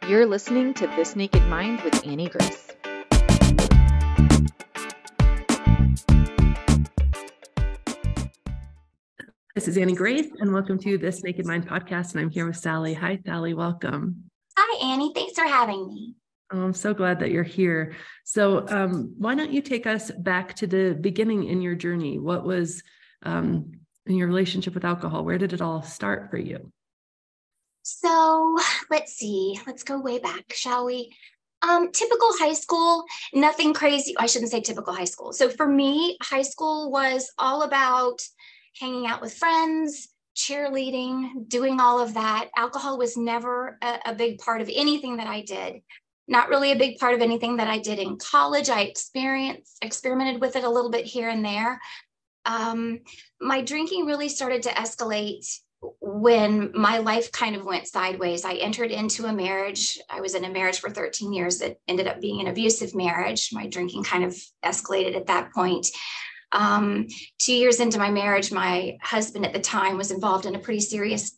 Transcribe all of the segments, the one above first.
You're listening to This Naked Mind with Annie Grace. This is Annie Grace, and welcome to This Naked Mind podcast. And I'm here with Sally. Hi, Sally. Welcome. Hi, Annie. Thanks for having me. Oh, I'm so glad that you're here. So why don't you take us back to the beginning in your journey? What was in your relationship with alcohol? Where did it all start for you? So let's see. Let's go way back, shall we? Typical high school, nothing crazy. I shouldn't say typical high school. So for me, high school was all about hanging out with friends, cheerleading, doing all of that. Alcohol was never a big part of anything that I did. Not really a big part of anything that I did in college. I experimented with it a little bit here and there. My drinking really started to escalate when my life kind of went sideways. I entered into a marriage. I was in a marriage for 13 years that ended up being an abusive marriage. My drinking kind of escalated at that point. 2 years into my marriage, my husband at the time was involved in a pretty serious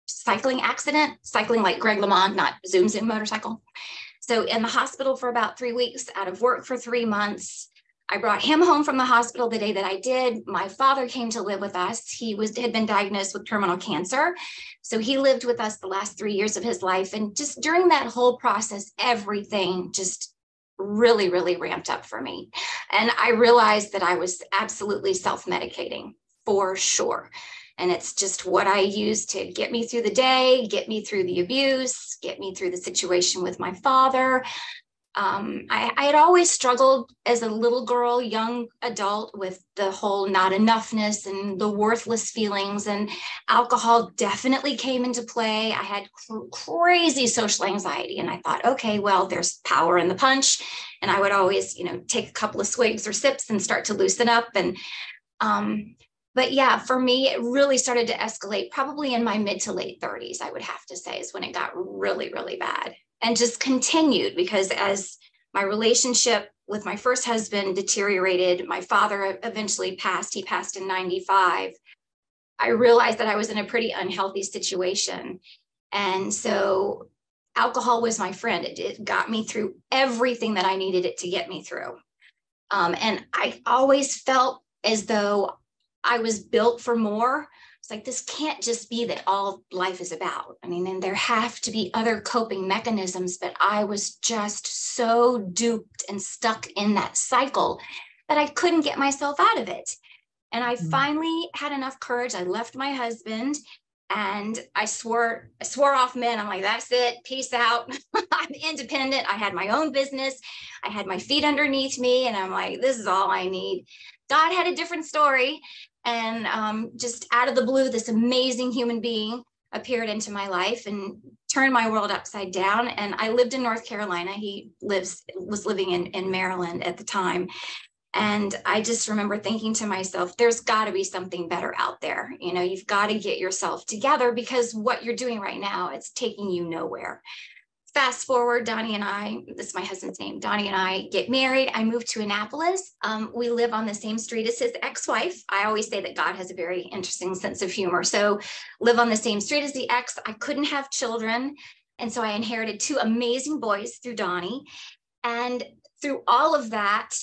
cycling accident, cycling like Greg LeMond, not Zoom motorcycle. So in the hospital for about 3 weeks, out of work for 3 months. I brought him home from the hospital the day that I did. My father came to live with us. He had been diagnosed with terminal cancer. So he lived with us the last 3 years of his life. And just during that whole process, everything just really, really ramped up for me. And I realized that I was absolutely self-medicating for sure. And it's just what I used to get me through the day, get me through the abuse, get me through the situation with my father. I had always struggled as a little girl, young adult, with the whole not enoughness and the worthless feelings, and alcohol definitely came into play. I had crazy social anxiety, and I thought, okay, well, there's power in the punch. And I would always, take a couple of swigs or sips and start to loosen up. And, but yeah, for me, it really started to escalate probably in my mid to late 30s, I would have to say, is when it got really, really bad. And just continued, because as my relationship with my first husband deteriorated, my father eventually passed. He passed in 95. I realized that I was in a pretty unhealthy situation. And so alcohol was my friend. It got me through everything that I needed it to get me through. And I always felt as though I was built for more. It's like, this can't just be that all life is about. I mean, and there have to be other coping mechanisms, but I was just so duped and stuck in that cycle that I couldn't get myself out of it. And I finally had enough courage. I left my husband and I swore off men. I'm like, that's it. Peace out. I'm independent. I had my own business. I had my feet underneath me. And I'm like, this is all I need. God had a different story. And just out of the blue, this amazing human being appeared into my life and turned my world upside down. And I lived in North Carolina. He was living in Maryland at the time. And I just remember thinking to myself, there's got to be something better out there. You've got to get yourself together, because what you're doing right now, it's taking you nowhere. Fast forward, Donnie and I, this is my husband's name, Donnie and I get married. I moved to Annapolis. We live on the same street as his ex-wife. I always say that God has a very interesting sense of humor. So live on the same street as the ex. I couldn't have children. And so I inherited 2 amazing boys through Donnie. And through all of that,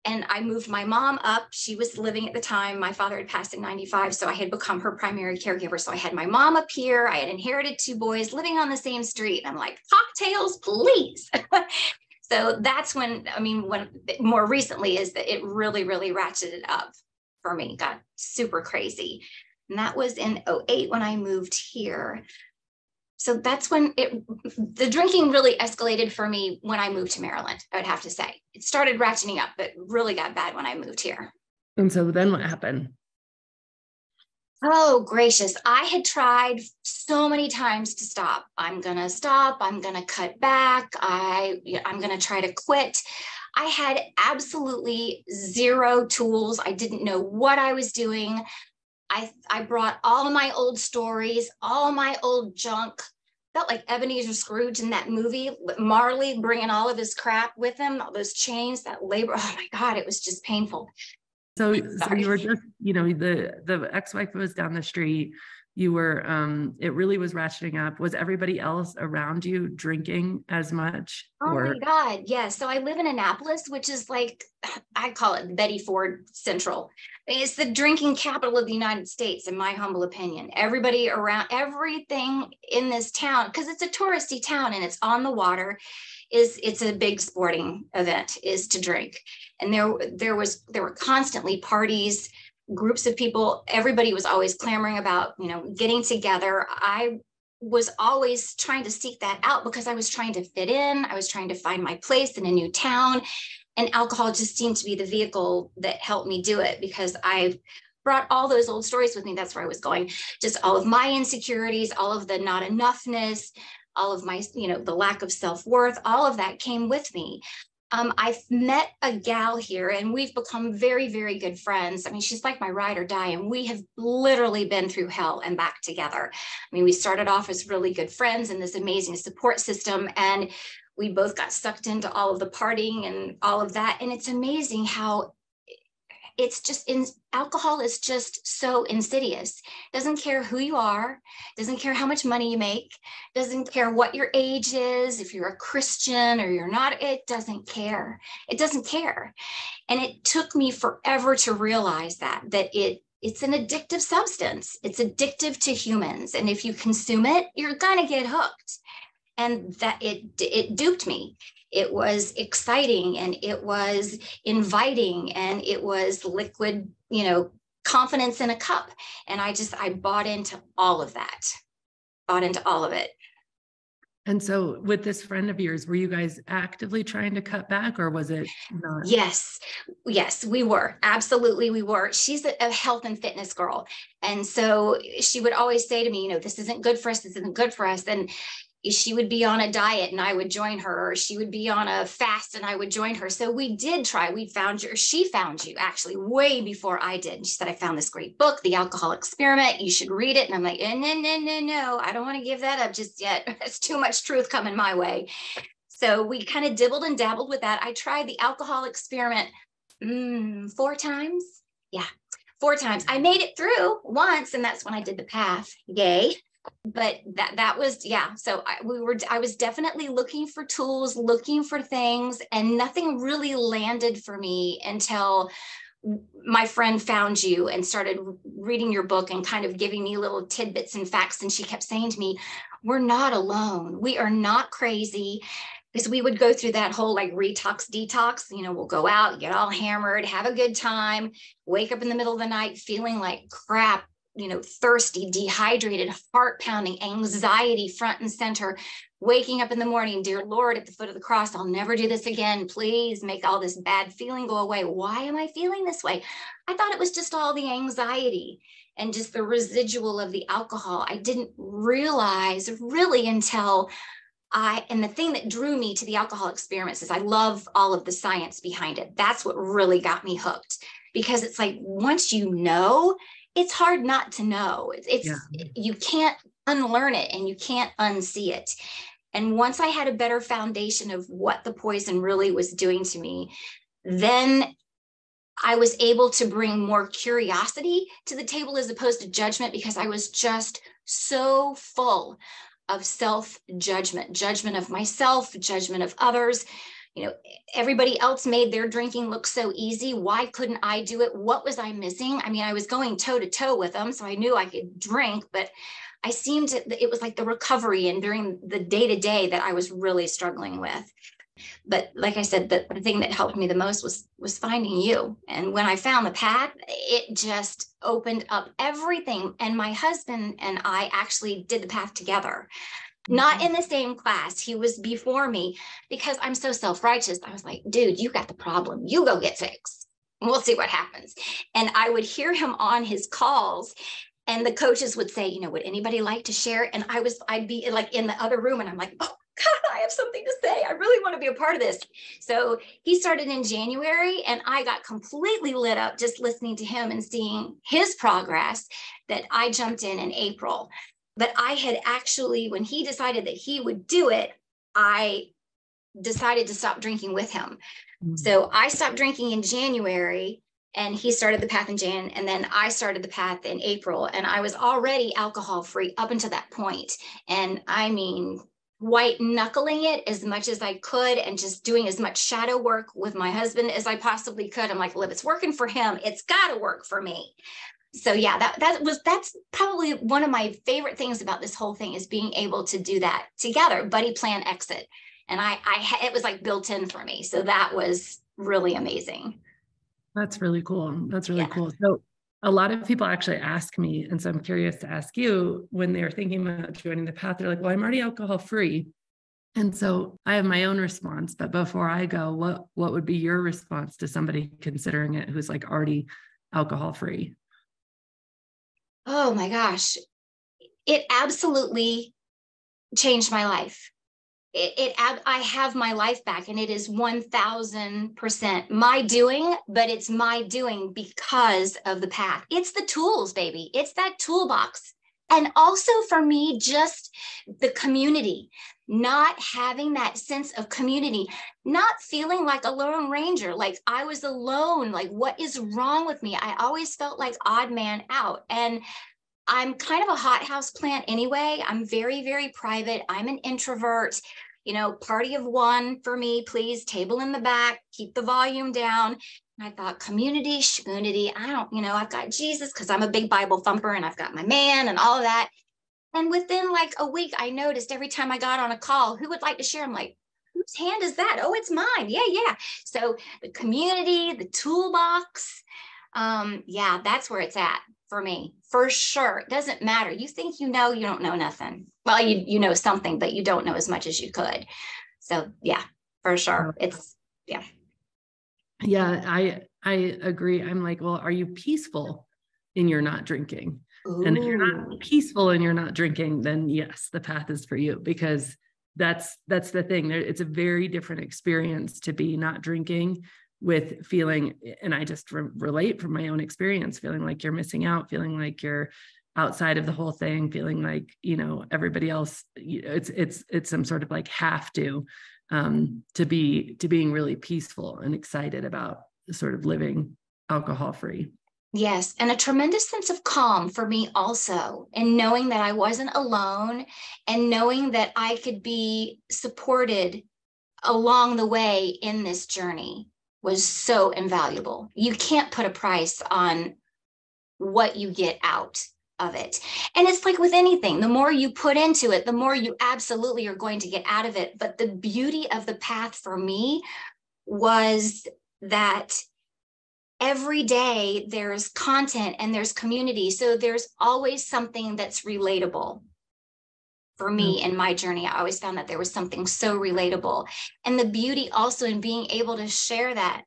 and I moved my mom up. She was living at the time. My father had passed in 95. So I had become her primary caregiver. So I had my mom up here. I had inherited 2 boys living on the same street. And I'm like, cocktails, please. So that's when more recently is that it really, really ratcheted up for me, got super crazy. And that was in 2008 when I moved here. So that's when the drinking really escalated for me when I moved to Maryland, I would have to say. It started ratcheting up, but really got bad when I moved here. And so then what happened? Oh, gracious. I had tried so many times to stop. I'm going to stop. I'm going to cut back. I'm going to try to quit. I had absolutely zero tools. I didn't know what I was doing. I brought all my old stories, all my old junk. Felt like Ebenezer Scrooge in that movie, Marley bringing all of his crap with him, all those chains, that labor. Oh my God, it was just painful. So you were just, the ex-wife was down the street. you were, it really was ratcheting up. Was everybody else around you drinking as much? Oh my God. Yes. So I live in Annapolis, which is like, I call it Betty Ford Central. It's the drinking capital of the United States, in my humble opinion. Everybody around, everything in this town, because it's a touristy town and it's on the water, it's a big sporting event, is to drink. And there were constantly parties, groups of people. Everybody was always clamoring about, getting together. I was always trying to seek that out because I was trying to fit in. I was trying to find my place in a new town. And alcohol just seemed to be the vehicle that helped me do it, because I brought all those old stories with me. That's where I was going. Just all of my insecurities, all of the not enoughness, all of my, the lack of self-worth, all of that came with me. I've met a gal here and we've become very, very good friends. I mean, she's like my ride or die, and we have literally been through hell and back together. I mean, we started off as really good friends in this amazing support system, and we both got sucked into all of the partying and all of that. And it's amazing how alcohol is just so insidious. Doesn't care who you are, doesn't care how much money you make, doesn't care what your age is, if you're a Christian or you're not, it doesn't care. It doesn't care. And it took me forever to realize that it's an addictive substance. It's addictive to humans. And if you consume it, you're gonna get hooked. And that it duped me. It was exciting and it was inviting and it was liquid, confidence in a cup. And I bought into all of that, bought into all of it. And so with this friend of yours, were you guys actively trying to cut back, or was it not? Yes, we were. Absolutely, we were. She's a health and fitness girl. And so she would always say to me, this isn't good for us. This isn't good for us. And she would be on a diet and I would join her, or she would be on a fast and I would join her. So we did try. We found you, or she found you actually way before I did. And she said, I found this great book, The Alcohol Experiment. You should read it. And I'm like, no, I don't want to give that up just yet. There's too much truth coming my way. So we kind of dibbled and dabbled with that. I tried The Alcohol Experiment 4 times. Yeah, 4 times. I made it through once, and that's when I did the path. Yay. But that was, yeah. So I was definitely looking for tools, looking for things, and nothing really landed for me until my friend found you and started reading your book and kind of giving me little tidbits and facts. And she kept saying to me, we're not alone. We are not crazy. Because we would go through that whole detox. We'll go out, get all hammered, have a good time, wake up in the middle of the night feeling like crap, thirsty, dehydrated, heart pounding, anxiety front and center, waking up in the morning, dear Lord, at the foot of the cross, I'll never do this again. Please make all this bad feeling go away. Why am I feeling this way? I thought it was just all the anxiety and just the residual of the alcohol. I didn't realize really until and the thing that drew me to the alcohol experiments is I love all of the science behind it. That's what really got me hooked, because it's like, once it's hard not to know. You can't unlearn it and you can't unsee it. And once I had a better foundation of what the poison really was doing to me, then I was able to bring more curiosity to the table as opposed to judgment, because I was just so full of self-judgment, judgment of myself, judgment of others. Everybody else made their drinking look so easy. Why couldn't I do it? What was I missing? I mean, I was going toe to toe with them, so I knew I could drink, but it was like the recovery and during the day-to-day that I was really struggling with. But like I said, the thing that helped me the most was finding you. And when I found the path, it just opened up everything. And my husband and I actually did the path together. Not in the same class. He was before me, because I'm so self-righteous. I was like, dude, you got the problem. You go get fixed. We'll see what happens. And I would hear him on his calls, and the coaches would say, would anybody like to share? And I'd be like in the other room, and I'm like, oh God, I have something to say. I really want to be a part of this. So he started in January, and I got completely lit up just listening to him and seeing his progress, that I jumped in April. But I had actually, when he decided that he would do it, I decided to stop drinking with him. Mm-hmm. So I stopped drinking in January. And he started the path in Jan, and then I started the path in April, and I was already alcohol free up until that point. And I mean, white knuckling it as much as I could and just doing as much shadow work with my husband as I possibly could. I'm like, well, if it's working for him, it's got to work for me. So yeah, that's probably one of my favorite things about this whole thing, is being able to do that together, buddy plan exit. And it was like built in for me. So that was really amazing. That's really cool. That's really Yeah. cool. So a lot of people actually ask me, and so I'm curious to ask you, when they're thinking about joining the path, they're like, well, I'm already alcohol free. And so I have my own response, but before I go, what would be your response to somebody considering it who's like already alcohol free? Oh my gosh. It absolutely changed my life. I have my life back, and it is 1000% my doing, but it's my doing because of the path. It's the tools, baby. It's that toolbox. And also for me, just the community, not having that sense of community, not feeling like a lone ranger, like I was alone, like what is wrong with me? I always felt like odd man out. And I'm kind of a hothouse plant anyway. I'm very, very private. I'm an introvert, party of one for me, please. Table in the back, keep the volume down. And I thought, community, schmoonity. I've got Jesus because I'm a big Bible thumper, and I've got my man and all of that. And within like a week, I noticed every time I got on a call, who would like to share? I'm like, whose hand is that? Oh, it's mine. Yeah. So the community, the toolbox. Yeah, that's where it's at for me, for sure. It doesn't matter. You think you don't know nothing. Well, you know something, but you don't know as much as you could. So yeah, for sure. Yeah. Yeah, I agree. I'm like, well, are you peaceful in your not drinking? Ooh. And if you're not peaceful and you're not drinking, then yes, the path is for you, because that's the thing. It's a very different experience to be not drinking with feeling, and I just relate from my own experience, feeling like you're missing out, feeling like you're outside of the whole thing, feeling like, everybody else, it's some sort of like have to being really peaceful and excited about sort of living alcohol free. Yes. And a tremendous sense of calm for me also. And knowing that I wasn't alone, and knowing that I could be supported along the way in this journey was so invaluable. You can't put a price on what you get out of it. And it's like with anything, the more you put into it, the more you absolutely are going to get out of it. But the beauty of the path for me was that every day there's content and there's community. So there's always something that's relatable. For me in my journey, I always found that there was something so relatable. And the beauty also in being able to share that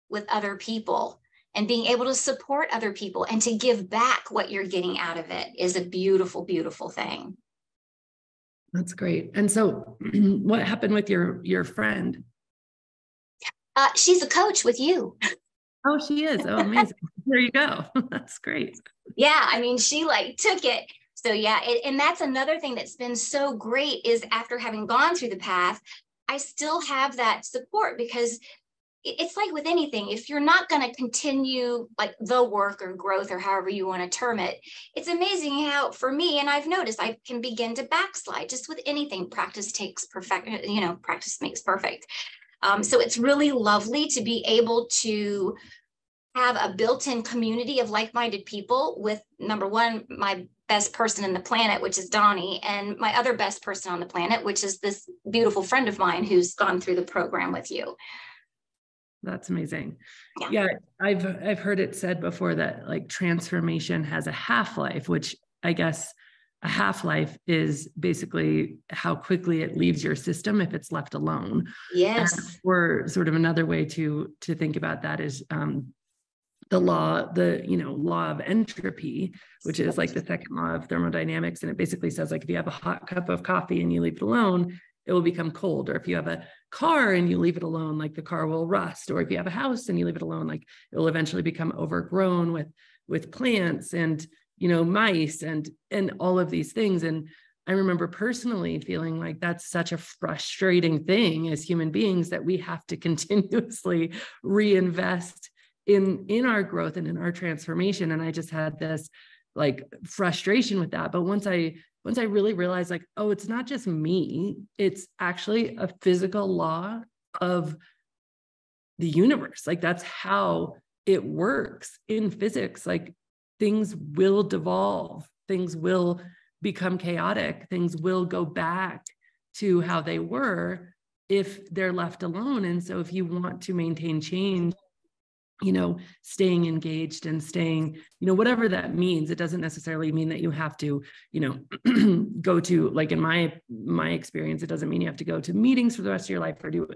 with other people, and being able to support other people and to give back what you're getting out of it is a beautiful, beautiful thing. That's great. And so what happened with your friend? She's a coach with you. Oh, she is. Oh, amazing. There you go. That's great. Yeah. I mean, she took it. So yeah, and that's another thing that's been so great, is after having gone through the path, I still have that support, because it's like with anything, if you're not going to continue like the work or growth or however you want to term it, it's amazing how for me, and I've noticed I can begin to backslide just with anything. Practice makes perfect. So it's really lovely to be able to have a built-in community of like-minded people with, number one, my best person in the planet, which is Donnie, and my other best person on the planet, which is this beautiful friend of mine who's gone through the program with you. That's amazing. Yeah. Yeah. I've heard it said before that like transformation has a half-life, which I guess a half-life is basically how quickly it leaves your system if it's left alone. Yes. Or sort of another way to think about that is the law of entropy, which is like the second law of thermodynamics. And it basically says, like, if you have a hot cup of coffee and you leave it alone, it will become cold. Or if you have a car and you leave it alone, like the car will rust. Or if you have a house and you leave it alone, like it will eventually become overgrown with plants and, mice and all of these things. And I remember personally feeling like that's such a frustrating thing as human beings, that we have to continuously reinvest in our growth and in our transformation. And I just had this like frustration with that. But once I really realized like, oh, it's not just me, it's actually a physical law of the universe. Like that's how it works in physics. Like things will devolve, things will become chaotic, things will go back to how they were if they're left alone. And so if you want to maintain change, staying engaged and staying, whatever that means, it doesn't necessarily mean that you have to, go to, like in my experience, it doesn't mean you have to go to meetings for the rest of your life or do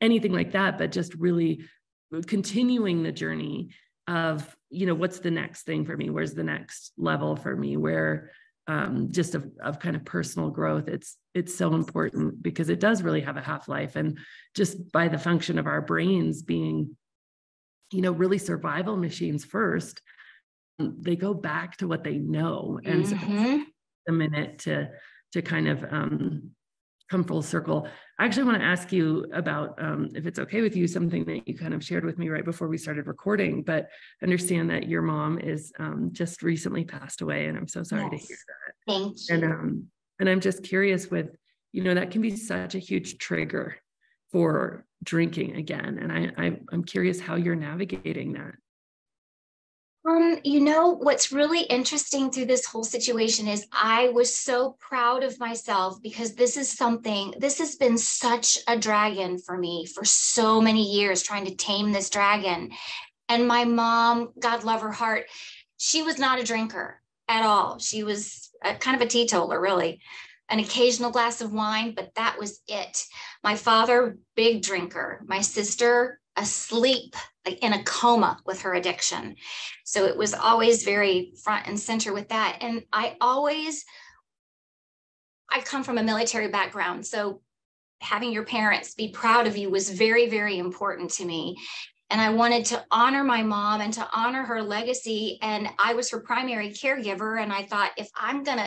anything like that, but just really continuing the journey of, what's the next thing for me? Where's the next level for me? Where just of kind of personal growth, it's so important because it does really have a half-life. And just by the function of our brains being, really survival machines first, they go back to what they know. And so it's a minute to kind of come full circle. I actually want to ask you about, if it's okay with you, something that you kind of shared with me right before we started recording, but understand that your mom is just recently passed away. And I'm so sorry to hear that. Thank you. And I'm just curious with, that can be such a huge trigger for drinking again. And I'm curious how you're navigating that. What's really interesting through this whole situation is I was so proud of myself because this has been such a dragon for me for so many years, trying to tame this dragon. And my mom, God love her heart, she was not a drinker at all. She was kind of a teetotaler, really. An occasional glass of wine, but that was it. My father, big drinker. My sister, asleep, like in a coma with her addiction. So it was always very front and center with that. And I come from a military background. So having your parents be proud of you was very, very important to me. And I wanted to honor my mom and to honor her legacy. And I was her primary caregiver. And I thought, if I'm going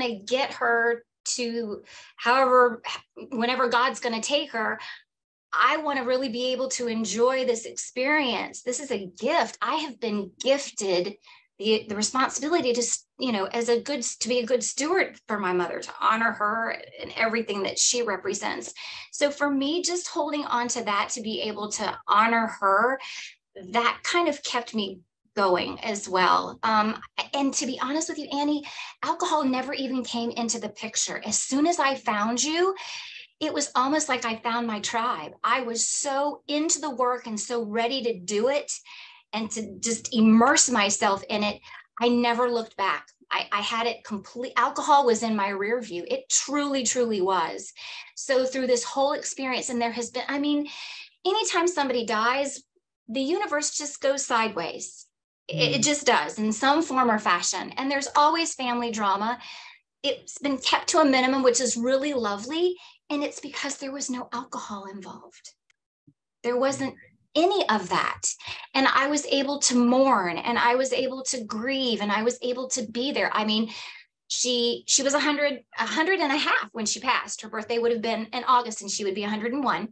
to get her to whenever God's going to take her, I want to really be able to enjoy this experience. This is a gift. I have been gifted the responsibility to, to be a good steward for my mother, to honor her and everything that she represents. So for me, just holding on to that, to be able to honor her, that kind of kept me going as well. And to be honest with you, Annie, alcohol never even came into the picture. As soon as I found you, it was almost like I found my tribe. I was so into the work and so ready to do it and to just immerse myself in it. I never looked back. I had it complete. Alcohol was in my rear view. It truly, truly was. So through this whole experience, and there has been, anytime somebody dies, the universe just goes sideways. It just does in some form or fashion. And there's always family drama. It's been kept to a minimum, which is really lovely. And it's because there was no alcohol involved. There wasn't any of that. And I was able to mourn, and I was able to grieve, and I was able to be there. She was 100 and a half when she passed. Her birthday would have been in August, and she would be 101.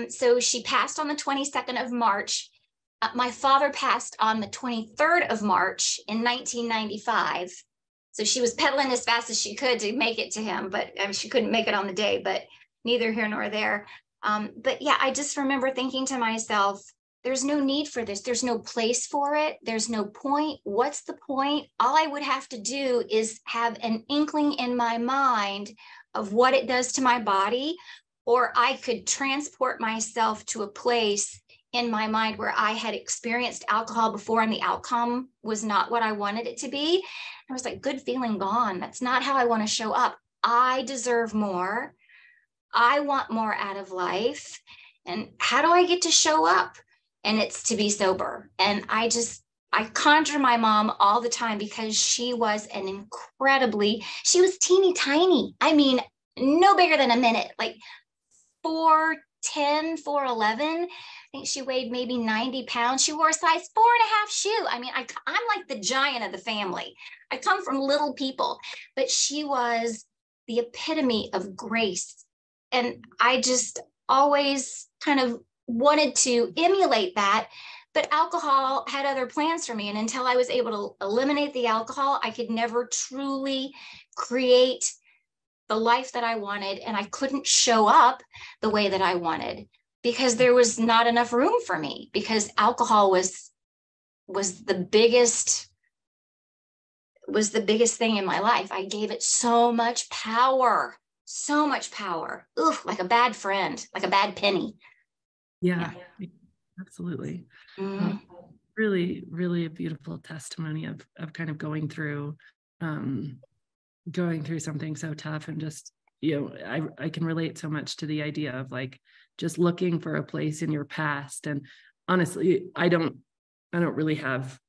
So she passed on the 22nd of March. My father passed on the 23rd of March in 1995. So she was pedaling as fast as she could to make it to him, but she couldn't make it on the day, but neither here nor there. But yeah, I just remember thinking to myself, there's no need for this. There's no place for it. There's no point. What's the point? All I would have to do is have an inkling in my mind of what it does to my body, or I could transport myself to a place in my mind where I had experienced alcohol before and the outcome was not what I wanted it to be. I was like, good feeling gone. That's not how I want to show up. I deserve more. I want more out of life. And how do I get to show up? And it's to be sober. And I conjure my mom all the time because she was she was teeny tiny. No bigger than a minute, like 4'10", 4'11". I think she weighed maybe 90 pounds. She wore a size 4.5 shoe. I'm like the giant of the family. I come from little people, but she was the epitome of grace. And I just always kind of wanted to emulate that, But alcohol had other plans for me. And until I was able to eliminate the alcohol, I could never truly create the life that I wanted. And I couldn't show up the way that I wanted because there was not enough room for me, because alcohol was the biggest thing in my life. I gave it so much power. Ooh, like a bad friend, like a bad penny. Yeah. Absolutely. Mm. Really, really a beautiful testimony of kind of going through something so tough, and just, I can relate so much to the idea of like just looking for a place in your past. And honestly, I don't really have,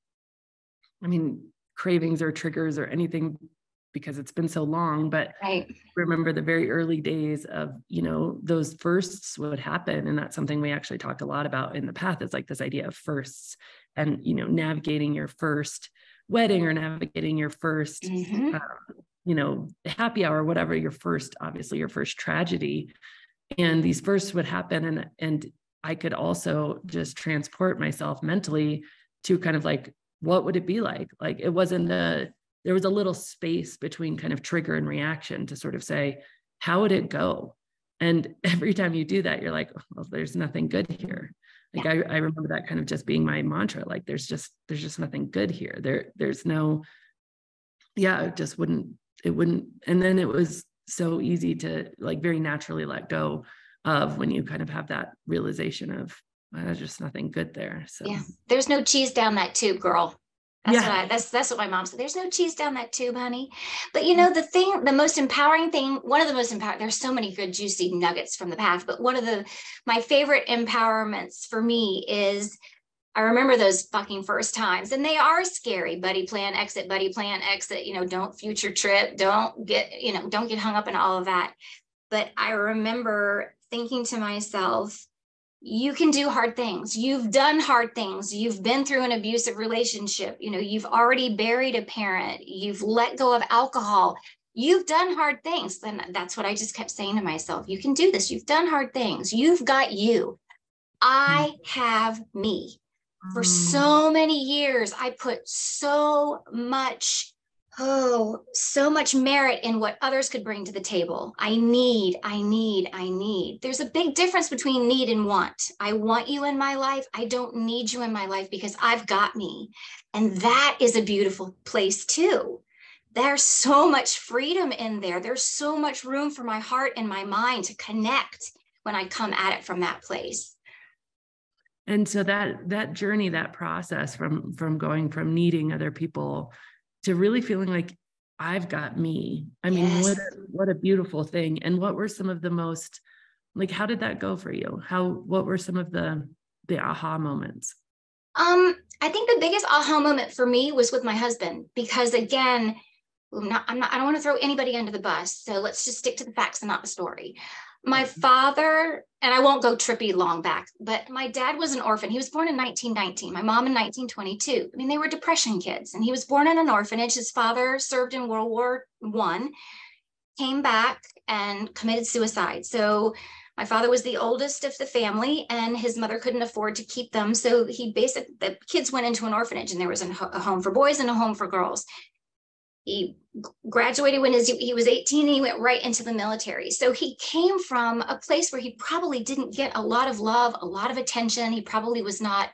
cravings or triggers or anything because it's been so long, but Right. remember the very early days of, those firsts would happen. And that's something we actually talk a lot about in the path, is like this idea of firsts, and, navigating your first wedding or navigating your first, happy hour, whatever your first tragedy. And these firsts would happen. And I could also just transport myself mentally to kind of like, what would it be like? Like, it wasn't there was a little space between kind of trigger and reaction to sort of say, how would it go? And every time you do that, you're like, well, there's nothing good here. Like, I remember that kind of just being my mantra. Like, there's just nothing good here. There's no, it wouldn't. And then it was so easy to like very naturally let go of when you kind of have that realization of, there's just nothing good there. So yeah, there's no cheese down that tube, girl. That's what my mom said. There's no cheese down that tube, honey. But the most empowering thing, one of the most empowering, there's so many good juicy nuggets from the path, but one of my favorite empowerments for me is, I remember those fucking first times, and they are scary. Buddy plan, exit, don't future trip, don't get hung up in all of that. But I remember thinking to myself, you can do hard things. You've done hard things. You've been through an abusive relationship. You've already buried a parent. You've let go of alcohol. You've done hard things. And that's what I just kept saying to myself. You can do this. You've done hard things. You've got you. I have me. For so many years, I put so much merit in what others could bring to the table. I need. There's a big difference between need and want. I want you in my life. I don't need you in my life because I've got me. And that is a beautiful place too. There's so much freedom in there. There's so much room for my heart and my mind to connect when I come at it from that place. And so that journey, that process from going from needing other people to really feeling like I've got me. I mean, Yes. what a beautiful thing. And what were some of the most, like, how did that go for you? What were some of the aha moments? I think the biggest aha moment for me was with my husband, because again, I don't want to throw anybody under the bus. So let's just stick to the facts and not the story. My father, and I won't go trippy long back, but my dad was an orphan. He was born in 1919, my mom in 1922. I mean, they were Depression kids, and he was born in an orphanage. His father served in World War I, came back and committed suicide. So my father was the oldest of the family, and his mother couldn't afford to keep them. So the kids went into an orphanage, and there was a home for boys and a home for girls. He graduated when he was 18, and he went right into the military. So he came from a place where he probably didn't get a lot of love, a lot of attention. He probably was not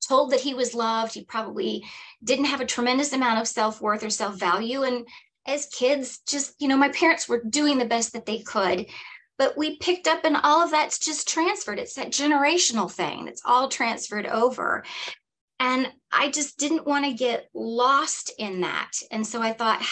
told that he was loved. He probably didn't have a tremendous amount of self-worth or self-value. And as kids, just, my parents were doing the best that they could. But we picked up, and all of that's just transferred. It's that generational thing that's all transferred over. And I just didn't want to get lost in that. And so I thought,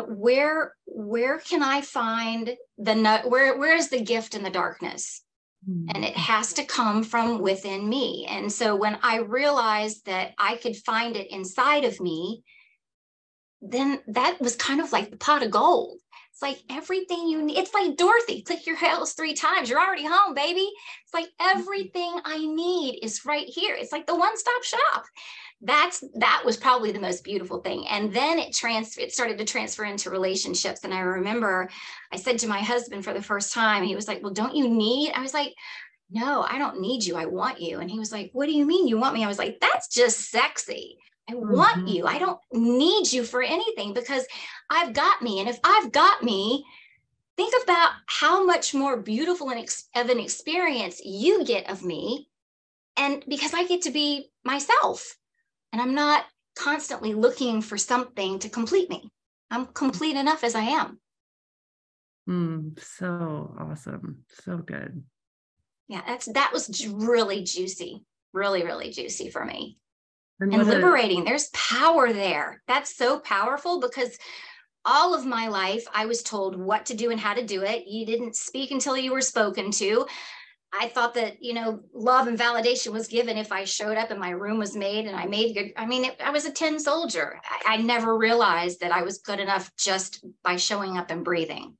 where can I find where is the gift in the darkness? And it has to come from within me. And so when I realized that I could find it inside of me, then that was kind of like the pot of gold. It's like everything you need. It's like Dorothy, click your heels 3 times. You're already home, baby. It's like everything I need is right here. It's like the one-stop shop. That was probably the most beautiful thing. And then it started to transfer into relationships. And I remember I said to my husband for the first time, he was like, well, don't you need? I was like, no, I don't need you. I want you. And he was like, what do you mean you want me? I was like, that's just sexy. I want you. I don't need you for anything because I've got me. And if I've got me, think about how much more beautiful of an experience you get of me. And because I get to be myself and I'm not constantly looking for something to complete me. I'm complete enough as I am. So awesome. So good. Yeah, that was really juicy, really, really juicy for me. And what liberating. There's power there. That's so powerful because all of my life, I was told what to do and how to do it. You didn't speak until you were spoken to. I thought that, love and validation was given if I showed up and my room was made and I made good. I mean, I was a tin soldier. I never realized that I was good enough just by showing up and breathing.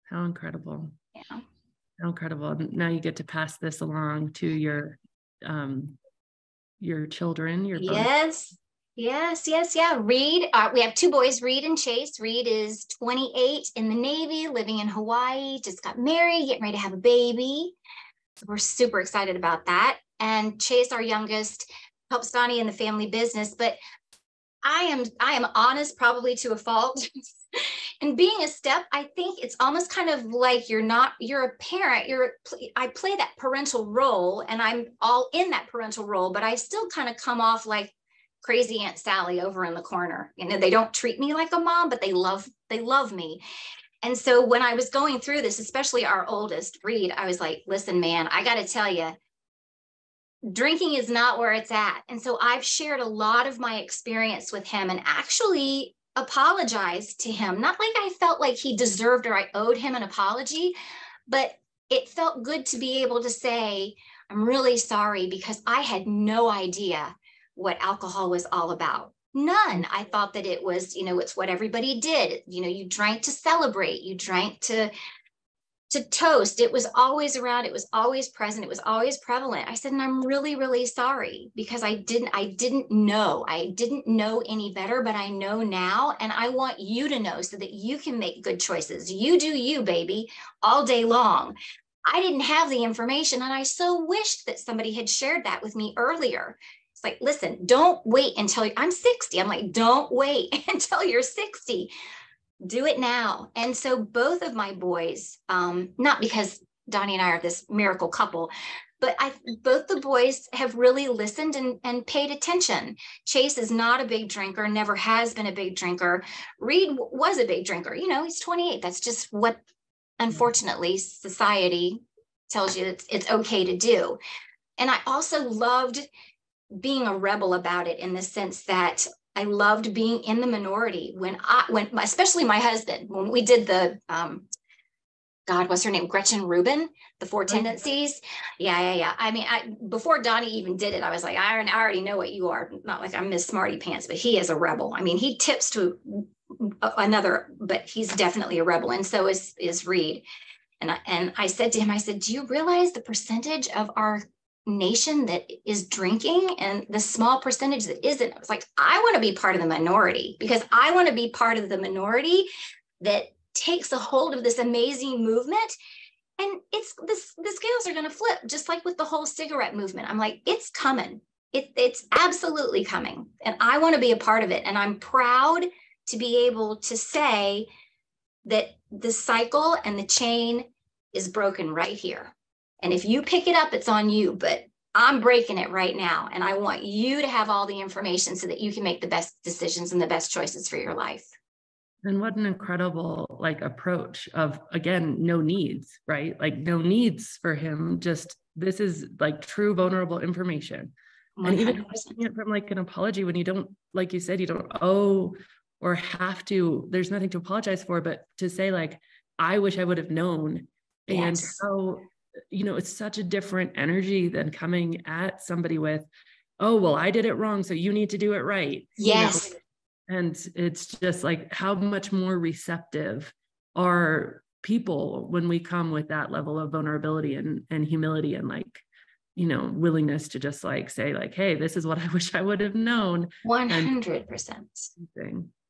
How incredible. Yeah. How incredible. Now you get to pass this along to your children, Yes. Yeah. Reed, we have 2 boys, Reed and Chase. Reed is 28 in the Navy, living in Hawaii, just got married, getting ready to have a baby. So we're super excited about that. And Chase, our youngest, helps Donnie in the family business, but I am honest, probably to a fault. And being a step, I think it's almost kind of like you're a parent, I play that parental role and I'm all in that parental role, but I still kind of come off like crazy Aunt Sally over in the corner. They don't treat me like a mom, but they love me. And so when I was going through this, especially our oldest, Reed, I was like, listen, man, I got to tell you, drinking is not where it's at. And so I've shared a lot of my experience with him and actually apologized to him. Not like I felt like he deserved or I owed him an apology, but it felt good to be able to say, I'm really sorry because I had no idea what alcohol was all about. None. I thought that it was, it's what everybody did. You drank to celebrate, you drank to toast. It was always around. It was always present. It was always prevalent. I said, and I'm really, really sorry because I didn't know any better, but I know now. And I want you to know so that you can make good choices. You do you, baby, all day long. I didn't have the information. And I so wished that somebody had shared that with me earlier. It's like, listen, don't wait until I'm 60. I'm like, don't wait until you're 60. Do it now. And so both of my boys, not because Donnie and I are this miracle couple, but both the boys have really listened and paid attention. Chase is not a big drinker, never has been a big drinker. Reed was a big drinker. He's 28. That's just what, unfortunately, society tells you it's okay to do. And I also loved being a rebel about it in the sense that I loved being in the minority when especially my husband, when we did the, what's her name? Gretchen Rubin, the 4 tendencies. Yeah. I mean, before Donnie even did it, I was like, I already know what you are. Not like I'm Miss Smarty Pants, but he is a rebel. I mean, he tips to another, but he's definitely a rebel. And so is Reed. And I said to him, do you realize the percentage of our nation that is drinking and the small percentage that isn't? I was like, I want to be part of the minority because I want to be part of the minority that takes a hold of this amazing movement. And the scales are going to flip, just like with the whole cigarette movement. I'm like, it's coming. It's absolutely coming. And I want to be a part of it. And I'm proud to be able to say that the cycle and the chain is broken right here. And if you pick it up, it's on you, but I'm breaking it right now. And I want you to have all the information so that you can make the best decisions and the best choices for your life. And what an incredible approach of, again, no needs, right? Like no needs for him. Just, this is true vulnerable information. 100%. And even from an apology when you don't, like you said, you don't owe or have to, there's nothing to apologize for, but to say I wish I would have known. Yes. And how, it's such a different energy than coming at somebody with, oh, well, I did it wrong, so you need to do it right. Yes. And it's just how much more receptive are people when we come with that level of vulnerability and humility and willingness to just say hey, this is what I wish I would have known. 100%.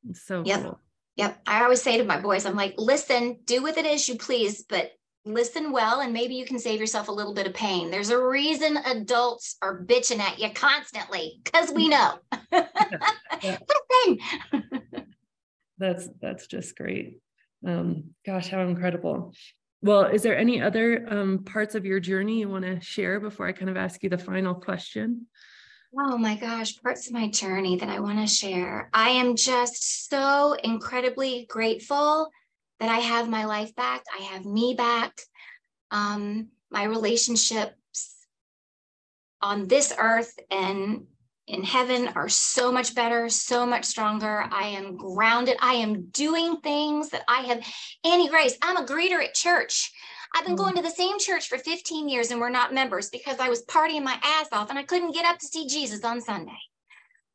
It's so Yep. cool. Yep. I always say to my boys, I'm like, listen, do with it as you please, but listen well, and maybe you can save yourself a little bit of pain. There's a reason adults are bitching at you constantly, because we know. Yeah. That's just great. Gosh, how incredible. Well, is there any other parts of your journey you want to share before I kind of ask you the final question? Oh my gosh, parts of my journey that I want to share. I am just so incredibly grateful that I have my life back. I have me back. My relationships on this earth and in heaven are so much better, so much stronger. I am grounded. I am doing things that I have. Annie Grace, I'm a greeter at church. I've been going to the same church for 15 years and we're not members because I was partying my ass off and I couldn't get up to see Jesus on Sunday.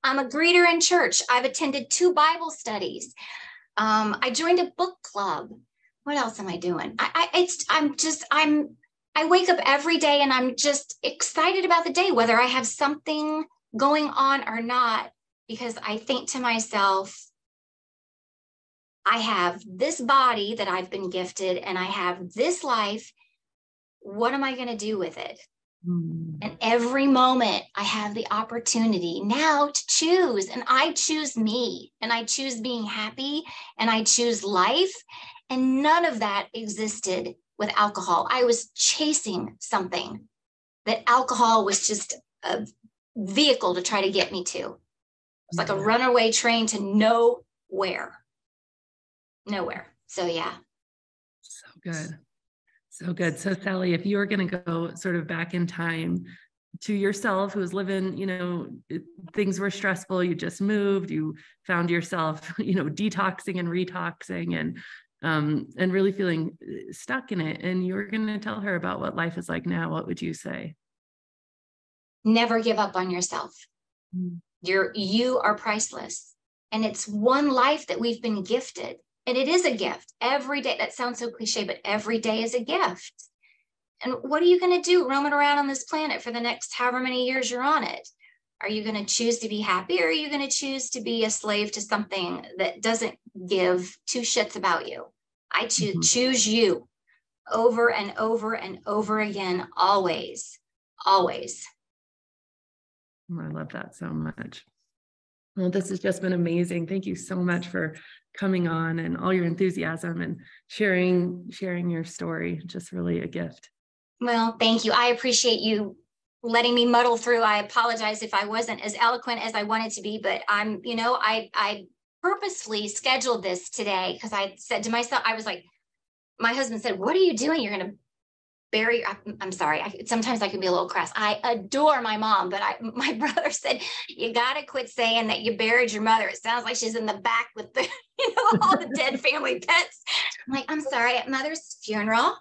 I'm a greeter in church. I've attended 2 Bible studies. I joined a book club. What else am I doing? I wake up every day and I'm just excited about the day, whether I have something going on or not, because I think to myself, I have this body that I've been gifted and I have this life. What am I going to do with it? And every moment I have the opportunity now to choose, and I choose me, and I choose being happy, and I choose life. And none of that existed with alcohol. I was chasing something that alcohol was just a vehicle to try to get me to. It was like a runaway train to nowhere. So yeah. So good. So good. So Sally, if you were going to go sort of back in time to yourself who was living, things were stressful, you just moved, you found yourself, detoxing and retoxing and really feeling stuck in it. And you were going to tell her about what life is like now. What would you say? Never give up on yourself. You are priceless. And it's one life that we've been gifted. And it is a gift every day. That sounds so cliche, but every day is a gift. And what are you going to do roaming around on this planet for the next however many years you're on it? Are you going to choose to be happy, or are you going to choose to be a slave to something that doesn't give 2 shits about you? I choose you over and over and over again, always, always. I love that so much. Well, this has just been amazing. Thank you so much for coming on and all your enthusiasm and sharing your story. Just really a gift. Well, thank you. I appreciate you letting me muddle through. I apologize if I wasn't as eloquent as I wanted to be, but I purposefully scheduled this today because I said to myself, I was like, my husband said, "What are you doing? You're going to bury," I'm sorry. Sometimes I can be a little crass. I adore my mom, but my brother said, "You got to quit saying that you buried your mother. It sounds like she's in the back with the, all the dead family pets." I'm like, "I'm sorry, at mother's funeral."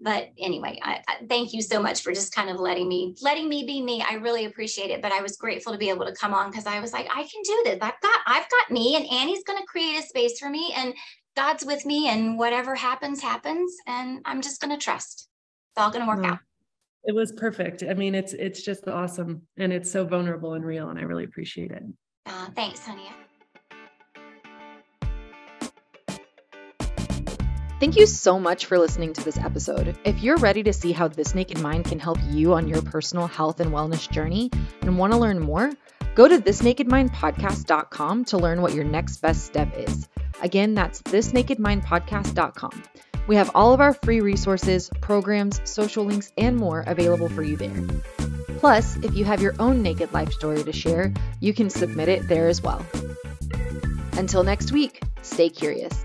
But anyway, I thank you so much for just kind of letting me be me. I really appreciate it. But I was grateful to be able to come on because I was like, I can do this. I've got me, and Annie's going to create a space for me, and God's with me, and whatever happens, happens. And I'm just going to trust it's all going to work out. It was perfect. I mean, it's just awesome. And it's so vulnerable and real. And I really appreciate it. Thanks, honey. Thank you so much for listening to this episode. If you're ready to see how This Naked Mind can help you on your personal health and wellness journey and want to learn more, go to thisnakedmindpodcast.com to learn what your next best step is. Again, that's thisnakedmindpodcast.com. We have all of our free resources, programs, social links, and more available for you there. Plus, if you have your own naked life story to share, you can submit it there as well. Until next week, stay curious.